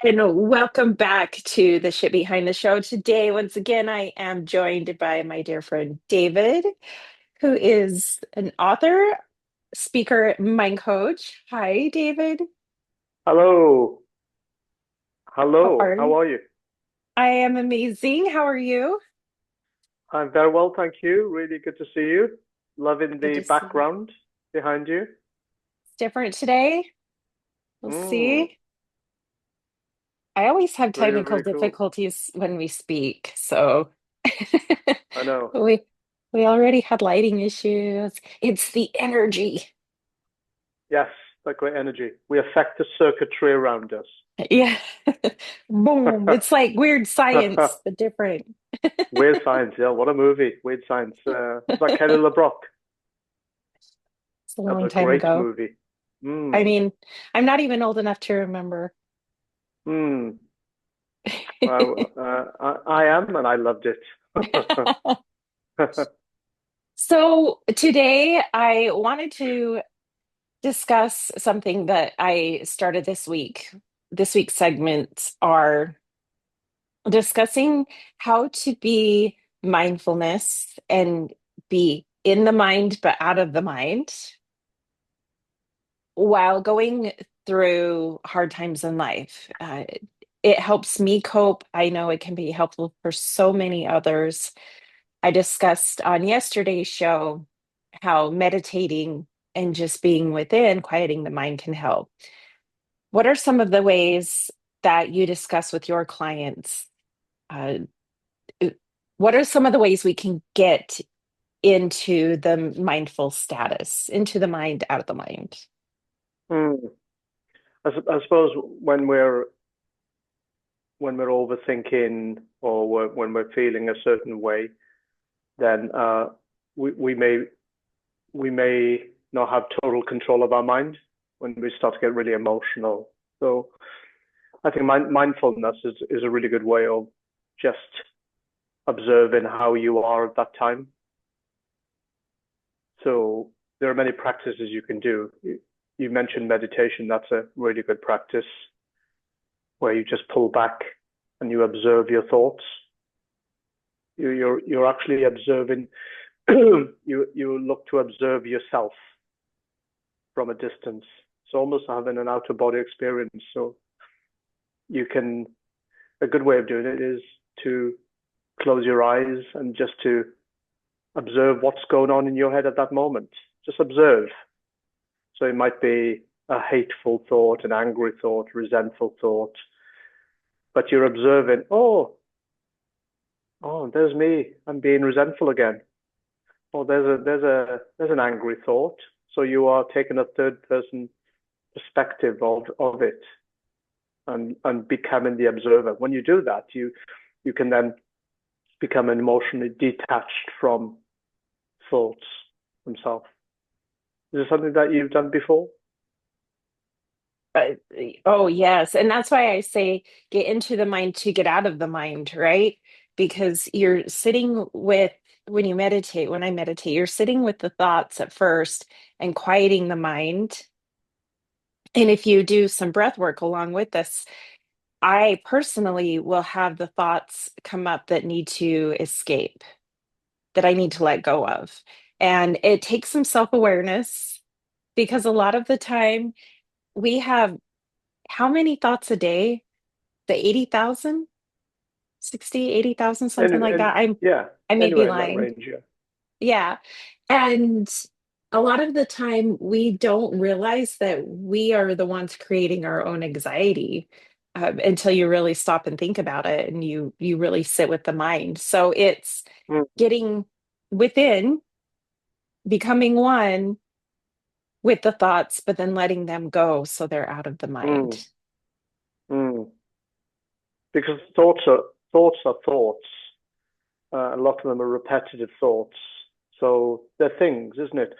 And welcome back to the Shit Behind the Show. Today, once again, I am joined by my dear friend David, who is an author, speaker, mind coach. Hi, David. Hello. How Hello. are How you? are you? I am amazing. How are you? I'm very well, thank you. Really good to see you. Loving Good the to see you. background behind you. It's different today. We'll Mm, see. I always have really, technical really cool. difficulties when we speak, so I know. we we already had lighting issues. It's the energy. Yes, that great energy. We affect the circuitry around us. Yeah. Boom. It's like weird science, but different. Weird Science, yeah, what a movie. Weird Science. Was that Kelly LeBrock? It's a That long was a time great ago. movie. I Mm, mean, I'm not even old enough to remember. mm. Well, I am, and I loved it. So today I wanted to discuss something that I started this week. This week's segments are discussing how to be mindfulness and be in the mind but out of the mind while going through hard times in life. It helps me cope. I know it can be helpful for so many others. I discussed on yesterday's show how meditating and just being within, quieting the mind can help. What are some of the ways that you discuss with your clients? Uh, what are some of the ways we can get into the mindful status, into the mind, out of the mind? Mm. I suppose when we're overthinking or when we're feeling a certain way, then we may not have total control of our mind when we start to get really emotional. So I think mindfulness is a really good way of just observing how you are at that time. So there are many practices you can do. You mentioned meditation. That's a really good practice where you just pull back and you observe your thoughts. You're actually observing. You look to observe yourself from a distance. It's almost having an outer body experience. So you can, a good way of doing it is to close your eyes and just to observe what's going on in your head at that moment. Just observe. So it might be a hateful thought, an angry thought, resentful thought, but you're observing, oh, there's me. I'm being resentful again. Oh, there's an angry thought. So you are taking a third person perspective of it and becoming the observer. When you do that, you can then become emotionally detached from thoughts themselves. Is this something that you've done before? Uh, oh, yes. And that's why I say get into the mind to get out of the mind, right? Because you're sitting with, when you meditate, when I meditate, you're sitting with the thoughts at first and quieting the mind. And if you do some breath work along with this, I personally will have the thoughts come up that need to escape, that I need to let go of. And it takes some self awareness because a lot of the time we have how many thoughts a day? The 80,000, 60, 80,000, something like And that. yeah, I may be anywhere in that lying. range, yeah. Yeah. And a lot of the time we don't realize that we are the ones creating our own anxiety until you really stop and think about it and you really sit with the mind. So it's Mm, getting within, becoming one with the thoughts, but then letting them go so they're out of the mm, mind. mm. Because thoughts are thoughts. A lot of them are repetitive thoughts. So they're things, isn't it?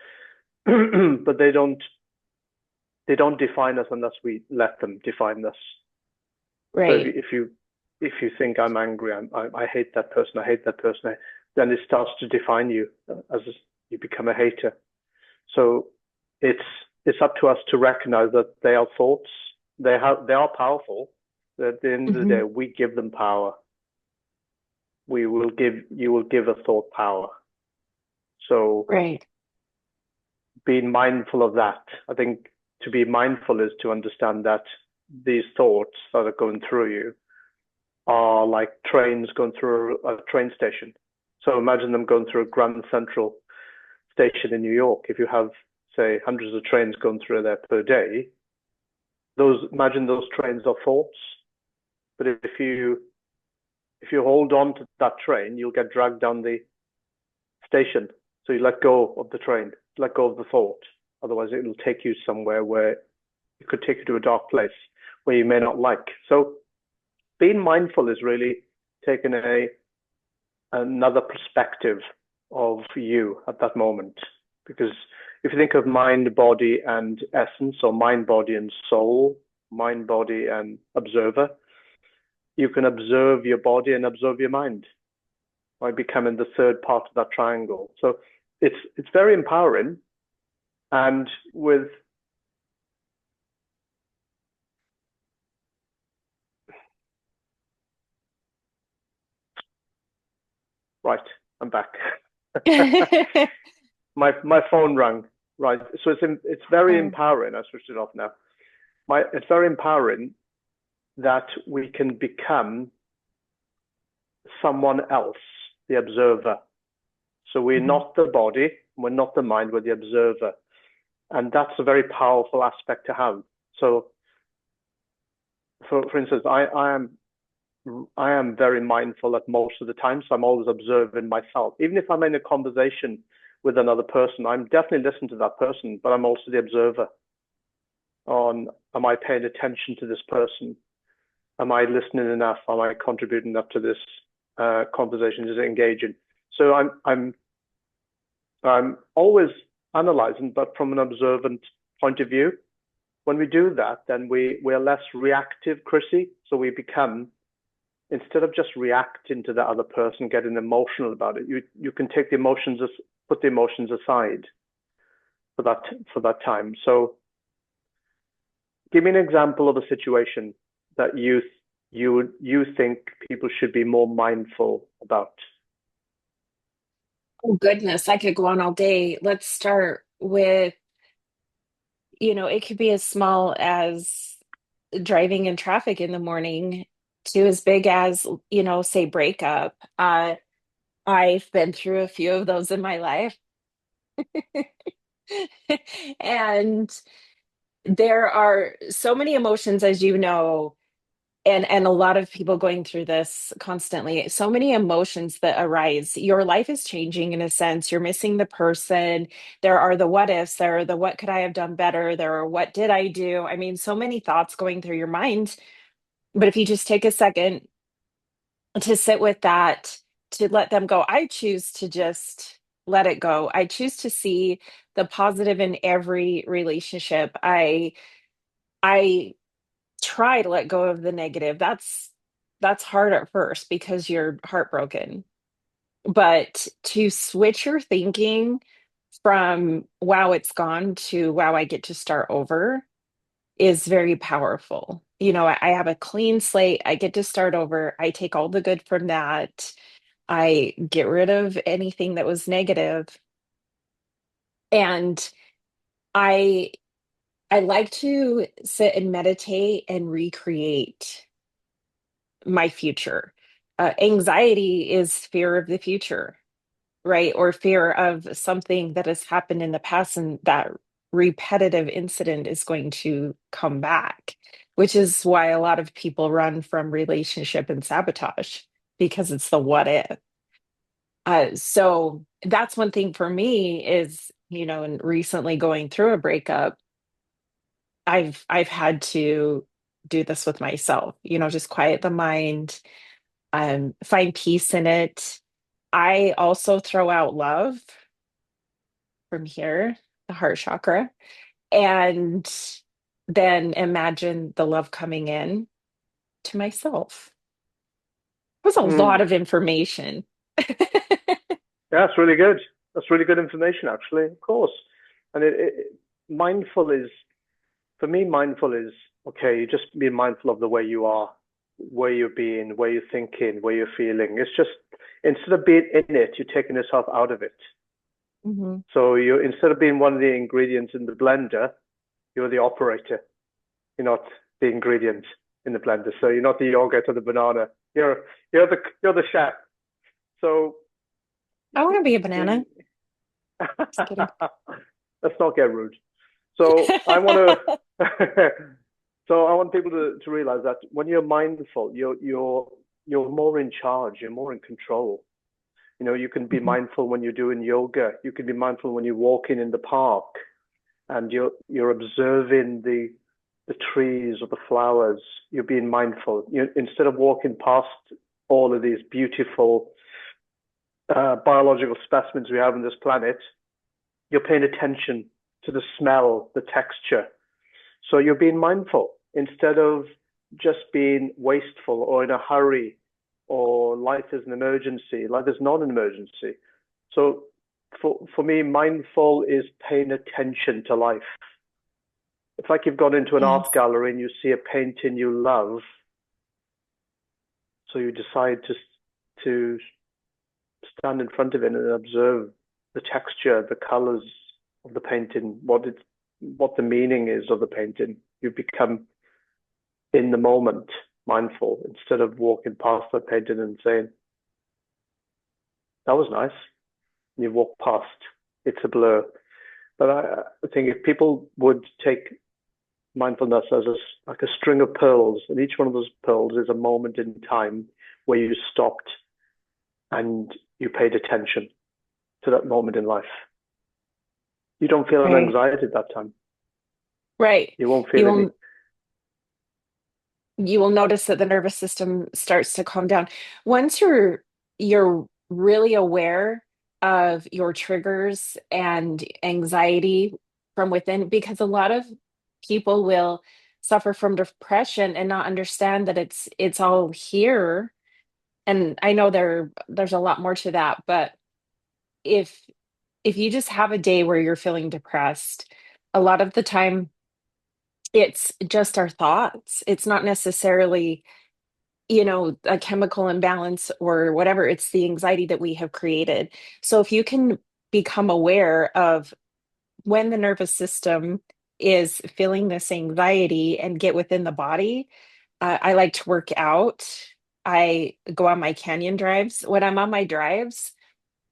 But they don't define us unless we let them define us. So Right. if you think I'm angry, I hate that person, I hate that person, then it starts to define you as you become a hater. So it's it's up to us to recognize that they are thoughts. They are powerful. At the end of the Hmm. day, we give them power. You will give a thought power. So Right. being mindful of that, I think to be mindful is to understand that these thoughts that are going through you are like trains going through a train station. So imagine them going through a Grand Central station in New York. If you have, say, hundreds of trains going through there per day, those imagine those trains are thoughts. But if you hold on to that train, you'll get dragged down the station. So you let go of the train, let go of the thought. Otherwise, it will take you somewhere where it could take you to a dark place where you may not like. So being mindful is really taking another perspective of you at that moment. Because if you think of mind, body, and essence, or mind, body, and soul, mind, body, and observer, you can observe your body and observe your mind by becoming the third part of that triangle. So it's very empowering. And with right, I'm back. My phone rang. Right, so it's very Oh. empowering. I switched it off now. It's very empowering that we can become someone else, the observer. So we're Mhm. not the body, we're not the mind, we're the observer. And that's a very powerful aspect to have. So for instance, I am very mindful at most of the time, so I'm always observing myself. Even if I'm in a conversation with another person, I'm definitely listening to that person, but I'm also the observer on, am I paying attention to this person? Am I listening enough? Am I contributing enough to this conversation? Is it engaging? So I'm always analyzing, but from an observant point of view. When we do that, then we're less reactive, Chrissy. So we become, instead of just reacting to the other person, getting emotional about it, you can take the emotions, put the emotions aside for that time. So give me an example of a situation that you think people should be more mindful about. Oh, goodness, I could go on all day. Let's start with, it could be as small as driving in traffic in the morning to as big as, say breakup. I've been through a few of those in my life. And there are so many emotions, as you know, and a lot of people going through this constantly. So many emotions that arise. Your life is changing in a sense. You're missing the person. There are the what ifs, there are the what could I have done better, there are what did I do. I mean, so many thoughts going through your mind. But if you just take a second to sit with that, to let them go, I choose to just let it go. I choose to see the positive in every relationship. I try to let go of the negative. That's hard at first because you're heartbroken. But to switch your thinking from wow, it's gone to wow, I get to start over is very powerful. I have a clean slate. I get to start over. I take all the good from that. I get rid of anything that was negative. And I I like to sit and meditate and recreate my future. Anxiety is fear of the future, right? Or fear of something that has happened in the past and that repetitive incident is going to come back, which is why a lot of people run from relationship and sabotage because it's the what if. So that's one thing for me is, and recently going through a breakup, I've had to do this with myself, just quiet the mind, find peace in it. I also throw out love from here, the heart chakra, and then imagine the love coming in to myself. It was a lot Mm. of information. Yeah, that's really good. That's really good information, actually. Of course, and mindful is for me. Mindful is okay. You just be mindful of the way you are. where you're being, where you're thinking, where you're feeling. It's just instead of being in it, you're taking yourself out of it. Hmm. So you instead of being one of the ingredients in the blender, you're the operator. You're not the ingredient in the blender. So you're not the yogurt or the banana. You're the chef. So I want to be a the banana. Just kidding. let's not get rude. So I want to so I want people to realize that when you're mindful, you're more in charge, you're more in control. You know, you can be Mhm. mindful when you're doing yoga, you can be mindful when you're walking in the park and you're observing the trees or the flowers, you're being mindful. Instead of walking past all of these beautiful biological specimens we have on this planet, you're paying attention to the smell, the texture. So you're being mindful instead of just being wasteful or in a hurry or life is an emergency. Life is not an emergency. So for me, mindful is paying attention to life. It's like you've gone into an art Yes. gallery and you see a painting you love, so you decide to stand in front of it and observe the texture, the colors of the painting, what the meaning is of the painting. You become in the moment, mindful, instead of walking past the painting and saying, that was nice. And you walk past, it's a blur. But I think if people would take mindfulness as like a string of pearls, and each one of those pearls is a moment in time where you stopped and you paid attention to that moment in life. You don't feel an Right. anxiety at that time. Right. You won't You feel any. will you will notice that the nervous system starts to calm down. Once you're really aware of your triggers and anxiety from within, because a lot of people will suffer from depression and not understand that it's all here. And I know there's a lot more to that, but if if you just have a day where you're feeling depressed, a lot of the time it's just our thoughts. It's not necessarily, a chemical imbalance or whatever. It's the anxiety that we have created. So if you can become aware of when the nervous system is feeling this anxiety and get within the body, I like to work out. I go on my canyon drives. When I'm on my drives,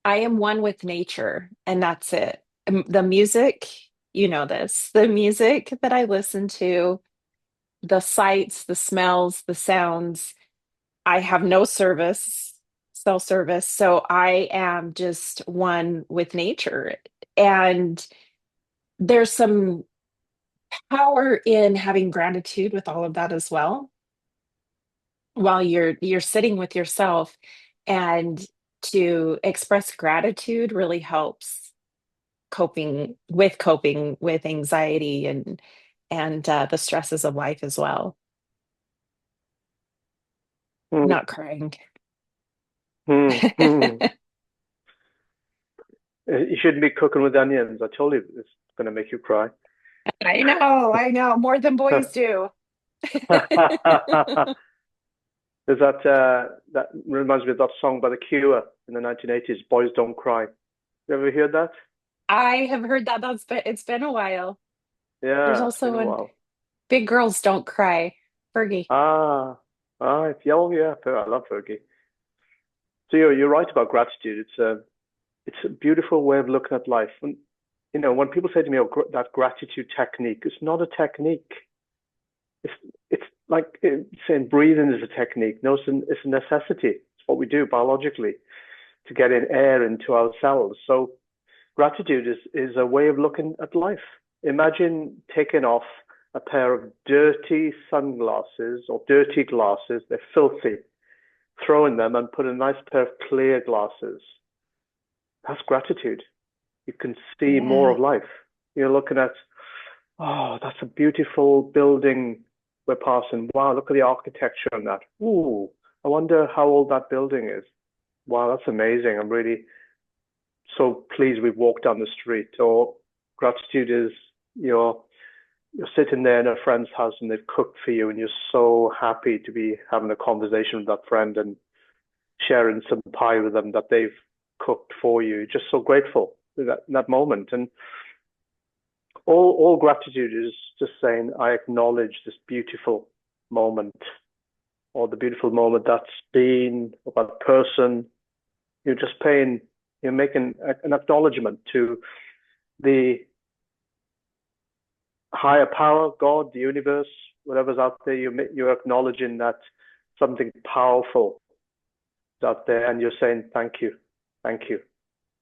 I am one with nature, and that's it. The music, the music that I listen to, the sights, the smells, the sounds. I have no cell service. So I am just one with nature. And there's some power in having gratitude with all of that as well. While you're sitting with yourself, and to express gratitude really helps coping with anxiety and the stresses of life as well. Hmm, Not crying. hmm, hmm. You shouldn't be cooking with onions. I told you it's going to make you cry. I know, more than boys do. There's that reminds me of that song by The Cure in the 1980s, "Boys Don't Cry." You ever heard that? I have heard that. It's been a while. There's Yeah, it's been also a one, while. Big Girls Don't Cry. Fergie. Ah, yeah, oh yeah, I love Fergie. So you're right about gratitude. It's a beautiful way of looking at life. When people say to me, "Oh, that gratitude technique," it's not a technique. It's it's like saying breathing is a technique. No, it's a necessity. It's what we do biologically to get in air into our cells. So gratitude is a way of looking at life. Imagine taking off a pair of dirty sunglasses or dirty glasses. They're filthy. Throwing them and put a nice pair of clear glasses. That's gratitude. You can see more Yeah. of life. You're looking at, oh, that's a beautiful building we're passing. Wow, look at the architecture on that. Ooh, I wonder how old that building is. Wow, that's amazing. I'm really so pleased we've walked down the street. Or gratitude is you're you're sitting there in a friend's house and they've cooked for you, and you're so happy to be having a conversation with that friend and sharing some pie with them that they've cooked for you. You're just so grateful in that moment. And all gratitude is just saying, I acknowledge this beautiful moment, or the beautiful moment that's been, or that person. You're just paying, you're making an acknowledgement to the higher power, God, the universe, whatever's out there. You're acknowledging that something powerful is out there, and you're saying, thank you, thank you.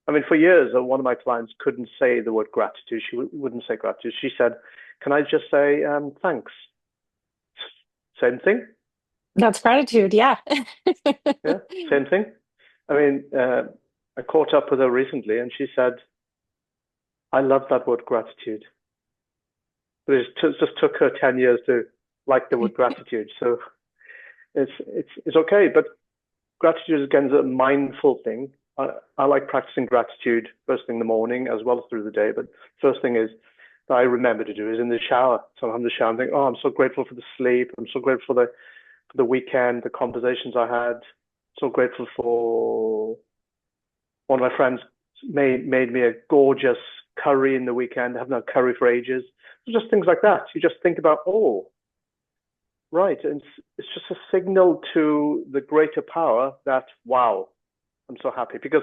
I mean, for years, one of my clients couldn't say the word gratitude. She wouldn't say gratitude. She said, can I just say thanks? Same thing. That's gratitude. Yeah. Yeah, same thing. I mean, I caught up with her recently and she said, I love that word gratitude. But just took her 10 years to like the word gratitude. So it's okay. But gratitude, again, is a mindful thing. I like practicing gratitude first thing in the morning as well as through the day. But first thing is that I remember to do is in the shower. So I'm in the shower and think, oh, I'm so grateful for the sleep. I'm so grateful for the weekend, the conversations I had. So grateful for one of my friends made me a gorgeous curry in the weekend. I haven't had curry for ages. So just things like that. You just think about, oh, right. And it's just a signal to the greater power that, wow, I'm so happy. Because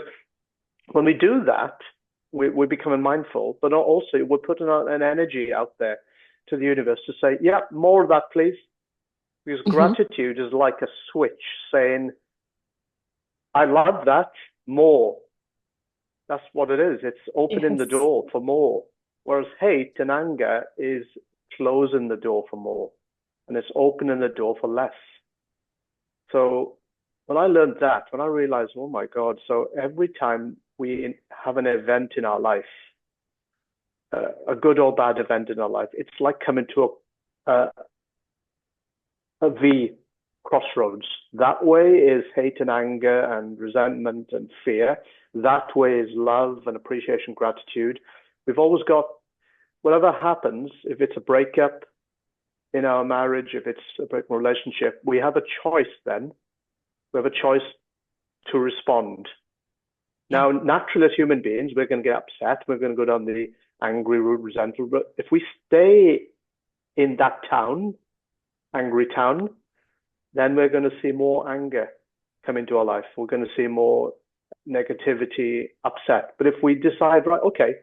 when we do that, we're becoming mindful, but also we're putting out an energy out there to the universe to say, yeah, more of that, please. Because Hmm. gratitude is like a switch saying, I love that, more. That's what it is. It's opening the Yes. door for more. Whereas hate and anger is closing the door for more. And it's opening the door for less. So when I learned that, when I realized, oh my God, so every time we have an event in our life, a good or bad event in our life, it's like coming to a V crossroads. That way is hate and anger and resentment and fear. That way is love and appreciation, gratitude. We've always got whatever happens, if it's a breakup in our marriage, if it's a broken relationship, we have a choice then. We have a choice to respond. Yeah. Now, naturally, as human beings, we're going to get upset. We're going to go down the angry route, resentful. But if we stay in that town, angry town, then we're going to see more anger come into our life. We're going to see more negativity, upset. But if we decide, right, okay,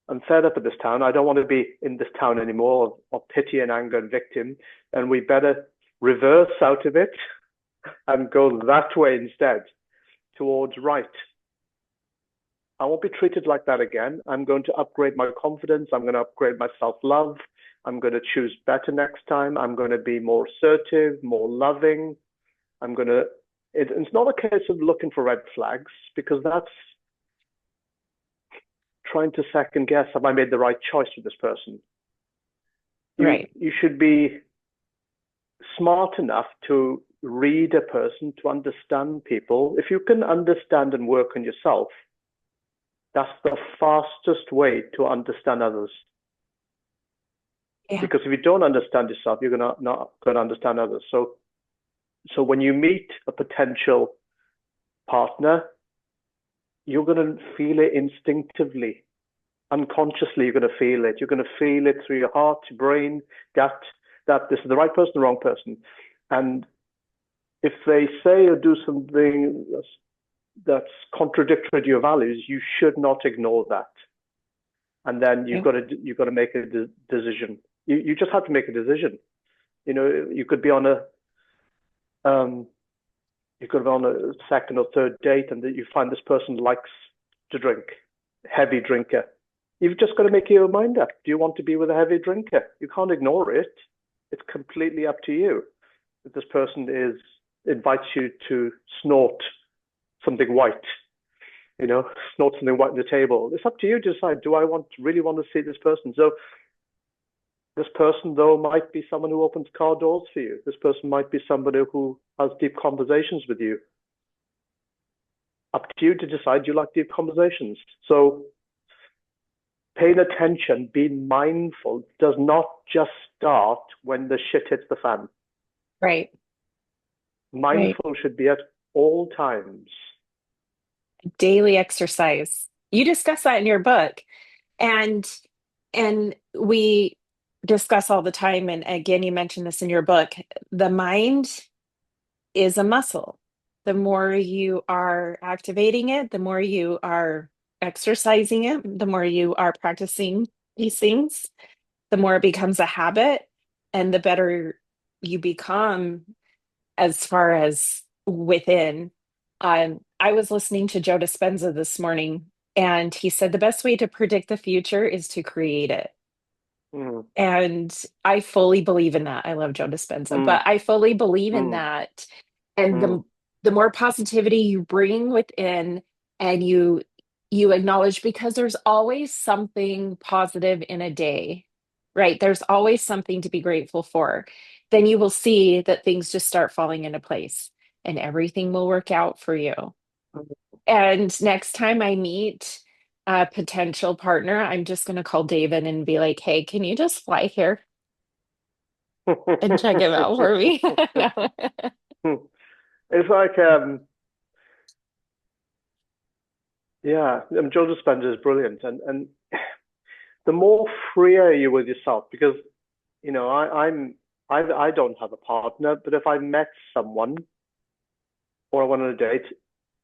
I'm fed up at this town. I don't want to be in this town anymore of pity and anger and victim. And we better reverse out of it and go that way instead towards right. I won't be treated like that again. I'm going to upgrade my confidence. I'm going to upgrade my self love. I'm going to choose better next time. I'm going to be more assertive, more loving. I'm going to, it's not a case of looking for red flags because that's trying to second guess, have I made the right choice with this person? Right. You should be smart enough to read a person, to understand people. If you can understand and work on yourself, that's the fastest way to understand others. Yeah. Because if you don't understand yourself, you're not going to understand others. So when you meet a potential partner, you're going to feel it instinctively, unconsciously. You're going to feel it. You're going to feel it through your heart, your brain, gut, that this is the right person, the wrong person. And if they say or do something that's contradictory to your values, you should not ignore that. And then Yeah. you've got to make a decision. You just have to make a decision. You know, um, you could be on a second or third date, and that you find this person likes to drink, heavy drinker. You've just got to make your mind up. Do you want to be with a heavy drinker? You can't ignore it. It's completely up to you. If this person invites you to snort something white, snort something white on the table, it's up to you to decide, do I really want to see this person? So this person, though, might be someone who opens car doors for you. This person might be somebody who has deep conversations with you. Up to you to decide you like deep conversations. So paying attention, being mindful does not just start when the shit hits the fan. Right. Right. Mindful should be at all times. Daily exercise. You discuss that in your book. And we discuss all the time, and again, you mentioned this in your book, the mind is a muscle. The more you are activating it, the more you are exercising it, the more you are practicing these things, the more it becomes a habit, and the better you become as far as within. I was listening to Joe Dispenza this morning, and he said the best way to predict the future is to create it. Mm, And I fully believe in that. I love Joe Dispenza, mm, but I fully believe in mm, that. And mm. the more positivity you bring within, and you acknowledge, because there's always something positive in a day, right? There's always something to be grateful for. Then you will see that things just start falling into place and everything will work out for you. And next time I meet a potential partner, I'm just going to call David and be like, hey, can you just fly here and check him out for me? No. It's like, yeah, Joe Dispenza is brilliant, and the more freer you with yourself, because I don't have a partner, but if I met someone or I went on a date,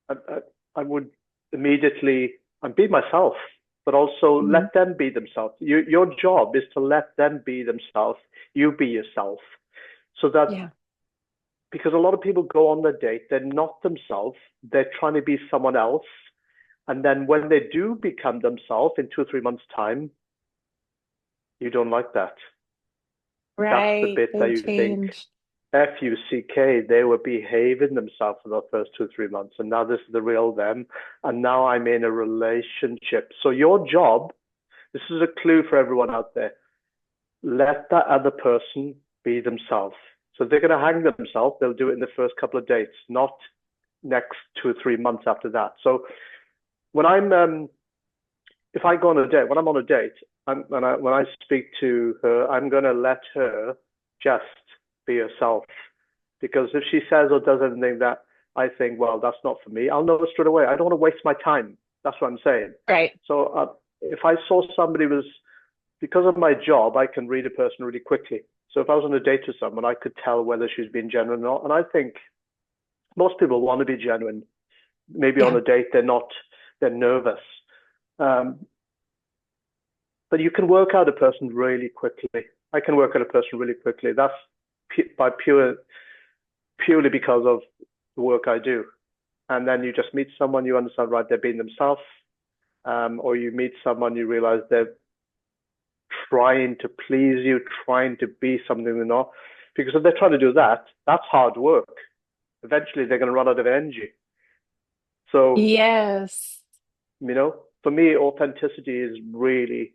I, I, I would immediately and be myself, but also Mhm. let them be themselves. Your job is to let them be themselves. You be yourself, so that Yeah. because a lot of people go on the date, they're not themselves. They're trying to be someone else, and then when they do become themselves in 2 or 3 months' time, you don't like that. That's the Right. bit that They you think, change. FUCK, they were behaving themselves for the first 2 or 3 months, and now this is the real them, and now I'm in a relationship. So your job, this is a clue for everyone out there, let that other person be themselves. So if they're going to hang themselves, they'll do it in the first couple of dates, not next 2 or 3 months after that. So when if I go on a date, when I'm on a date, when I speak to her, I'm going to let her just be herself. Because if she says or does anything that I think, well, that's not for me, I'll know straight away. I don't want to waste my time. That's what I'm saying. Right. So if I saw somebody was, because of my job, I can read a person really quickly. So if I was on a date with someone, I could tell whether she's being genuine or not. And I think most people want to be genuine. Maybe on Yeah. a date, they're not, they're nervous. Um, but you can work out a person really quickly. I can work out a person really quickly. That's by purely because of the work I do. And then you just meet someone, you understand, right, they're being themselves. Or you meet someone, you realize they're trying to please you, trying to be something they're not. Because if they're trying to do that, that's hard work. Eventually, they're going to run out of energy. So, Yes. for me, authenticity is really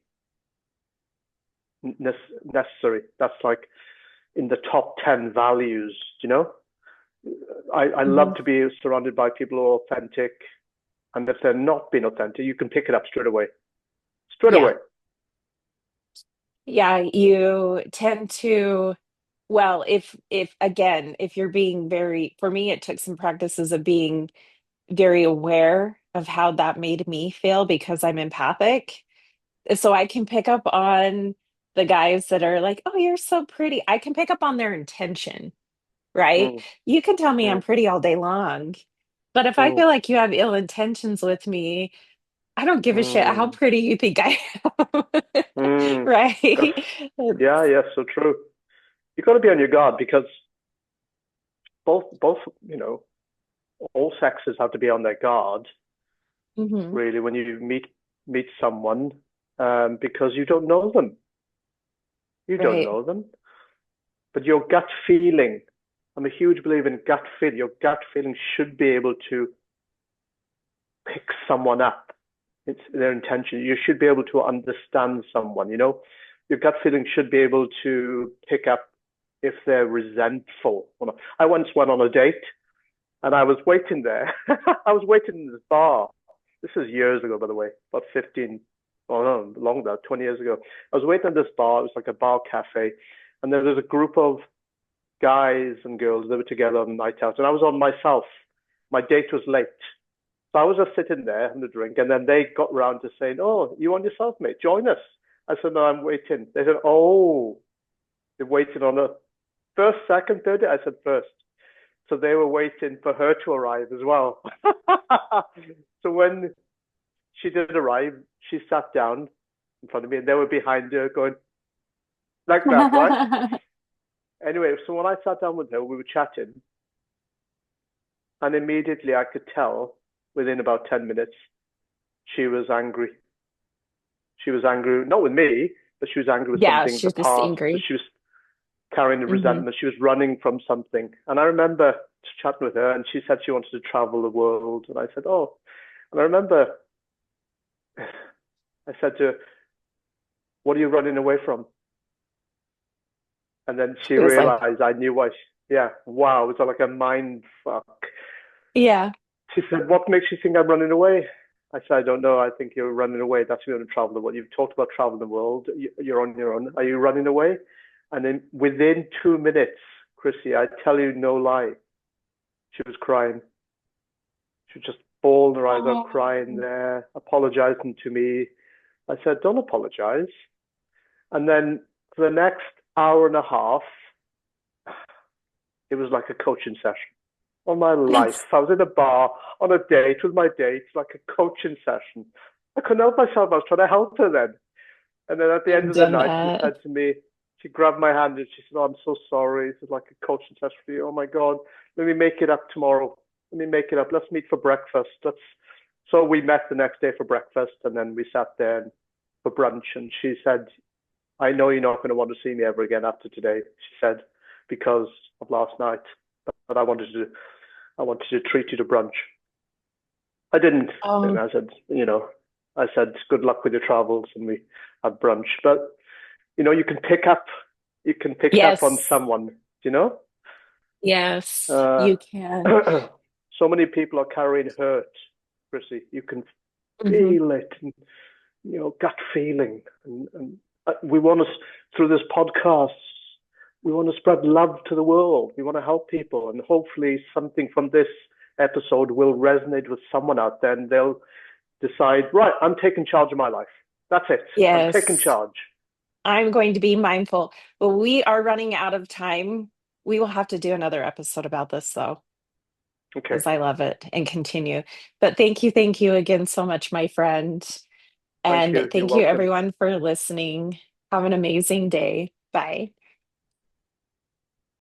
necessary. That's like in the top 10 values, I love Mhm. to be surrounded by people who are authentic. And if they're not being authentic, you can pick it up straight away. Straight Yeah. away. Yeah. You tend to, well, if again, if you're being very, for me, it took some practices of being very aware of how that made me feel because I'm empathic. So I can pick up on the guys that are like, "Oh, you're so pretty." I can pick up on their intention, right? Mm, You can tell me I'm mm, pretty all day long, but if I mm, feel like you have ill intentions with me, I don't give a shit how mm, pretty you think I am. mm. Right? That's, yeah, It's- yeah, so true. You got to be on your guard because both, all sexes have to be on their guard, Mhm. really, when you meet someone, because you don't know them. You don't Right. know them, but your gut feeling. I'm a huge believer in gut feel. Your gut feeling should be able to pick someone up. It's their intention. You should be able to understand someone. Your gut feeling should be able to pick up if they're resentful or not. I once went on a date and I was waiting there. I was waiting in this bar. This is years ago, by the way, about 15 oh no, longer, 20 years ago. I was waiting at this bar. It was like a bar cafe, and there was a group of guys and girls that were together on night out, and I was on myself. My date was late. So I was just sitting there having a drink, and then they got round to saying, "Oh, you on yourself, mate? Join us." I said, "No, I'm waiting." They said, "Oh, they're waiting on a first, second, third." I said, "First." So they were waiting for her to arrive as well. So when she did arrive, she sat down in front of me, and they were behind her going like that, right? Anyway, so when I sat down with her, we were chatting, and immediately I could tell within about 10 minutes she was angry. She was angry, not with me, but she was angry with Yeah, something in the she's just past. angry. She was carrying the Hmm. resentment. She was running from something. And I remember chatting with her, and she said she wanted to travel the world. And I said, "Oh." And I remember I said to her, "What are you running away from?" And then she She was like, realized I knew why. Yeah, wow, it was like a mind fuck. yeah. She said, "What makes you think I'm running away?" I said, "I don't know. I think you're running away. That's you want to travel the world. You've talked about traveling the world. You're on your own. Are you running away?" And then within 2 minutes, Chrissy, I tell you no lie, she was crying. She was just bawling her eyes out, crying Oh. there, apologizing to me. I said, "Don't apologize." And then for the next hour and a half, it was like a coaching session. On my life, That's I was in a bar on a date with my date, like a coaching session. I couldn't help myself. I was trying to help her then. And then at the end I've of the done night, she that. said to me, she grabbed my hand and she said, "Oh, I'm so sorry. This is like a coaching session for you. Oh my God. Let me make it up tomorrow. Let me make it up. Let's meet for breakfast." So we met the next day for breakfast, and then we sat there for brunch. And she said, "I know you're not going to want to see me ever again after today," she said, "because of last night. But I wanted to treat you to brunch." I didn't. And Oh, I said, "Good luck with your travels," and we had brunch. But you can pick up on yes. someone, you know. Yes, Uh, you can. so many people are carrying hurt, Chrissy. You can Hmm. feel it, and, gut feeling, and we want to through this podcast. We want to spread love to the world. We want to help people, and hopefully, something from this episode will resonate with someone out there, and they'll decide, right, I'm taking charge of my life. That's it. I'm taking Yes, charge. I'm going to be mindful. But we are running out of time. We will have to do another episode about this, though, Okay. because I love it and continue. But thank you again so much, my friend. Thank And you. You're thank you, welcome. everyone, for listening. Have an amazing day. Bye.